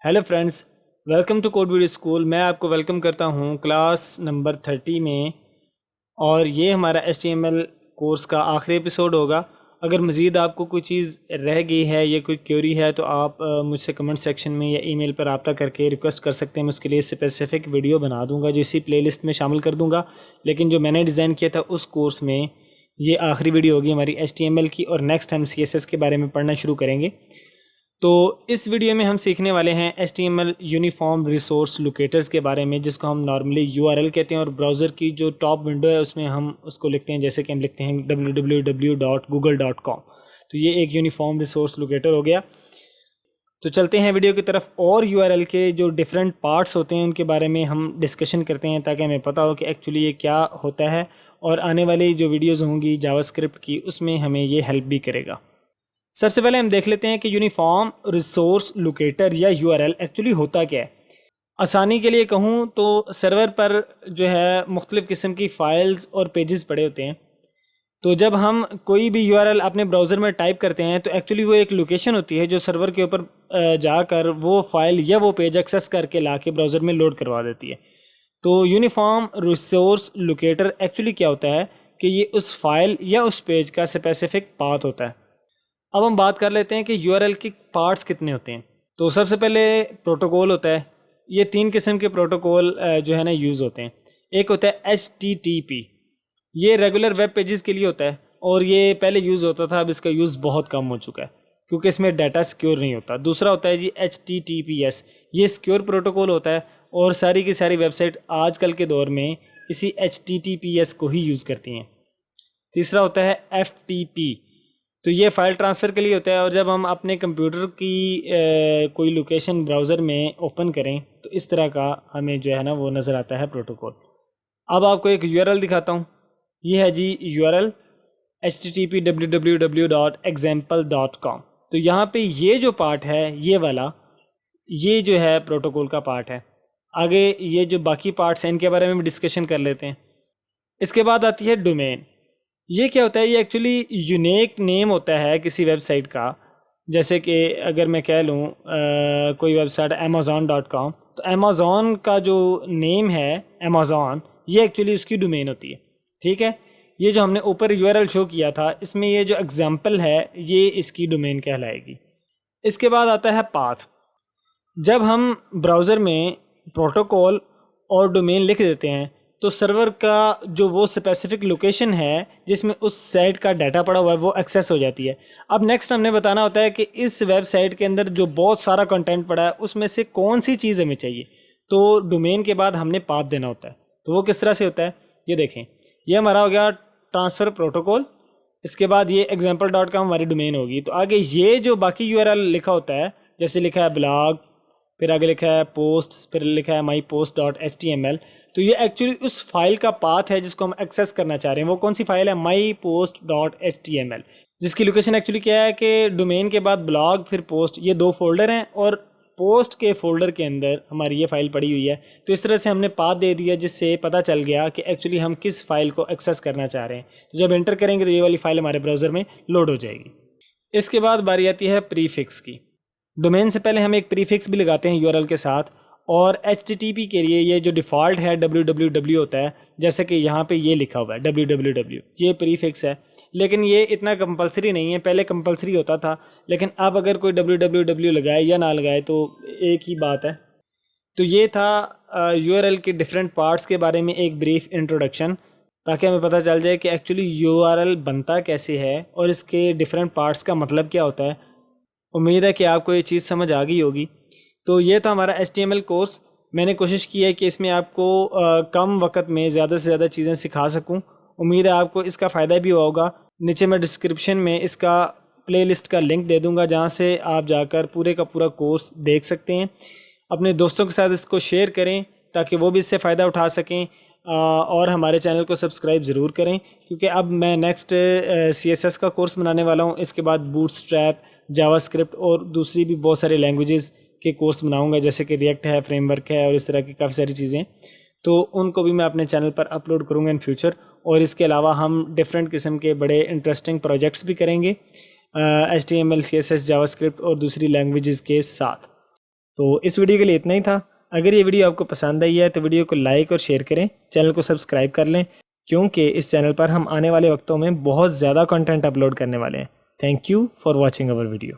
Hello friends, welcome to code video school. मैं आपको welcome करता हूं क्लास नंबर 30 में। और ये हमारा HTML कोर्स का आखिरी एपिसोड होगा। अगर मज़ीद आपको कोई चीज़ रह गई है या कोई क्वेरी है तो आप मुझसे कमेंट सेक्शन में या ईमेल पर रब्ता करके रिक्वेस्ट कर सकते हैं। मैं उसके लिए स्पेसिफिक वीडियो बना दूंगा जो इसी प्लेलिस्ट में शामिल कर दूंगा। लेकिन जो मैंने डिज़ाइन किया था उस कोर्स में ये आखिरी वीडियो होगी हमारी HTML की, और नेक्स्ट हम CSS के बारे में पढ़ना शुरू करेंगे। तो इस वीडियो में हम सीखने वाले हैं HTML यूनिफॉर्म रिसोर्स लोकेटर्स के बारे में, जिसको हम नॉर्मली URL कहते हैं। और ब्राउज़र की जो टॉप विंडो है उसमें हम उसको लिखते हैं, जैसे कि हम लिखते हैं www.google.com। तो ये एक यूनिफॉर्म रिसोर्स लोकेटर हो गया। तो चलते हैं वीडियो की तरफ, और URL के जो डिफरेंट पार्ट्स होते हैं उनके बारे में हम डिस्कशन करते हैं, ताकि हमें पता हो कि एक्चुअली ये क्या होता है। और आने वाली जो वीडियोज़ होंगी जावास्क्रिप्ट की, उसमें हमें ये हेल्प भी करेगा। सबसे पहले हम देख लेते हैं कि यूनिफॉर्म रिसोर्स लोकेटर या URL एक्चुअली होता क्या है। आसानी के लिए कहूँ तो सर्वर पर जो है मुख्तलिफ़ किस्म की फ़ाइल्स और पेजेस पड़े होते हैं। तो जब हम कोई भी URL अपने ब्राउज़र में टाइप करते हैं तो एक्चुअली वो एक लोकेशन होती है जो सर्वर के ऊपर जाकर वो फ़ाइल या वो पेज एक्सेस करके ला के ब्राउज़र में लोड करवा देती है। तो यूनिफॉर्म रिसोर्स लोकेटर एक्चुअली क्या होता है कि ये उस फाइल या उस पेज का स्पेसिफिक पाथ होता है। अब हम बात कर लेते हैं कि URL के पार्ट्स कितने होते हैं। तो सबसे पहले प्रोटोकॉल होता है। ये 3 किस्म के प्रोटोकॉल जो है ना यूज़ होते हैं। एक होता है HTTP, ये रेगुलर वेब पेजेस के लिए होता है और ये पहले यूज़ होता था, अब इसका यूज़ बहुत कम हो चुका है क्योंकि इसमें डाटा सिक्योर नहीं होता। दूसरा होता है जी HTTPS, ये सिक्योर प्रोटोकॉल होता है और सारी की सारी वेबसाइट आजकल के दौर में इसी HTTPS को ही यूज़ करती हैं। तीसरा होता है FTP, तो ये फ़ाइल ट्रांसफ़र के लिए होता है। और जब हम अपने कंप्यूटर की कोई लोकेशन ब्राउज़र में ओपन करें तो इस तरह का हमें जो है ना वो नज़र आता है प्रोटोकॉल। अब आपको एक URL दिखाता हूँ। ये है जी URL http www.example.com। तो यहाँ पे ये जो पार्ट है ये वाला, ये जो है प्रोटोकॉल का पार्ट है। आगे ये जो बाकी पार्ट्स हैं इनके बारे में भी डिस्कशन कर लेते हैं। इसके बाद आती है डोमेन। ये क्या होता है? ये एक्चुअली यूनिक नेम होता है किसी वेबसाइट का। जैसे कि अगर मैं कह लूँ कोई वेबसाइट amazon.com, तो अमेज़ॉन का जो नेम है अमेज़ॉन, ये एक्चुअली उसकी डोमेन होती है। ठीक है, ये जो हमने ऊपर URL शो किया था इसमें ये जो एग्जाम्पल है ये इसकी डोमेन कहलाएगी। इसके बाद आता है पाथ। जब हम ब्राउज़र में प्रोटोकॉल और डोमेन लिख देते हैं तो सर्वर का जो वो स्पेसिफिक लोकेशन है जिसमें उस साइट का डाटा पड़ा हुआ है वो एक्सेस हो जाती है। अब नेक्स्ट हमने बताना होता है कि इस वेबसाइट के अंदर जो बहुत सारा कंटेंट पड़ा है उसमें से कौन सी चीज़ हमें चाहिए। तो डोमेन के बाद हमने पाथ देना होता है। तो वो किस तरह से होता है ये देखें। ये हमारा हो गया ट्रांसफ़र प्रोटोकॉल। इसके बाद ये example.com हमारी डोमेन होगी। तो आगे ये जो बाकी URL लिखा होता है, जैसे लिखा है ब्लॉग, फिर आगे लिखा है पोस्ट, फिर लिखा है mypost.html, तो ये एक्चुअली उस फाइल का पाथ है जिसको हम एक्सेस करना चाह रहे हैं। वो कौन सी फाइल है? mypost.html, जिसकी लोकेशन एक्चुअली क्या है कि डोमेन के बाद ब्लॉग फिर पोस्ट, ये 2 फोल्डर हैं और पोस्ट के फोल्डर के अंदर हमारी ये फाइल पड़ी हुई है। तो इस तरह से हमने पाथ दे दिया जिससे पता चल गया कि एक्चुअली हम किस फाइल को एक्सेस करना चाह रहे हैं। तो जब एंटर करेंगे तो ये वाली फाइल हमारे ब्राउज़र में लोड हो जाएगी। इसके बाद बारी आती है प्रीफिक्स की। डोमेन से पहले हम एक प्रीफिक्स भी लगाते हैं URL के साथ। और HTTP के लिए ये जो डिफ़ॉल्ट है www होता है, जैसे कि यहाँ पे ये लिखा हुआ है www, ये प्रीफिक्स है। लेकिन ये इतना कंपलसरी नहीं है, पहले कंपलसरी होता था, लेकिन अब अगर कोई www लगाए या ना लगाए तो एक ही बात है। तो ये था URL के डिफरेंट पार्ट्स के बारे में एक ब्रीफ इंट्रोडक्शन, ताकि हमें पता चल जाए कि एक्चुअली URL बनता कैसे है और इसके डिफरेंट पार्ट्स का मतलब क्या होता है। उम्मीद है कि आपको ये चीज़ समझ आ गई होगी। तो ये था हमारा HTML कोर्स। मैंने कोशिश की है कि इसमें आपको कम वक्त में ज़्यादा से ज़्यादा चीज़ें सिखा सकूं। उम्मीद है आपको इसका फ़ायदा भी होगा। नीचे मैं डिस्क्रिप्शन में इसका प्लेलिस्ट का लिंक दे दूंगा जहां से आप जाकर पूरे का पूरा कोर्स देख सकते हैं। अपने दोस्तों के साथ इसको शेयर करें ताकि वो भी इससे फ़ायदा उठा सकें। और हमारे चैनल को सब्सक्राइब ज़रूर करें क्योंकि अब मैं नेक्स्ट CSS का कोर्स बनाने वाला हूँ। इसके बाद बूटस्ट्रैप, जावास्क्रिप्ट और दूसरी भी बहुत सारे लैंग्वेजेस के कोर्स बनाऊंगा, जैसे कि रिएक्ट है, फ्रेमवर्क है और इस तरह की काफ़ी सारी चीज़ें। तो उनको भी मैं अपने चैनल पर अपलोड करूंगा इन फ्यूचर। और इसके अलावा हम डिफरेंट किस्म के बड़े इंटरेस्टिंग प्रोजेक्ट्स भी करेंगे HTML, CSS, जावास्क्रिप्ट और दूसरी लैंग्वेजेस के साथ। तो इस वीडियो के लिए इतना ही था। अगर ये वीडियो आपको पसंद आई है तो वीडियो को लाइक और शेयर करें, चैनल को सब्सक्राइब कर लें, क्योंकि इस चैनल पर हम आने वाले वक्तों में बहुत ज़्यादा कंटेंट अपलोड करने वाले हैं। Thank you for watching our video.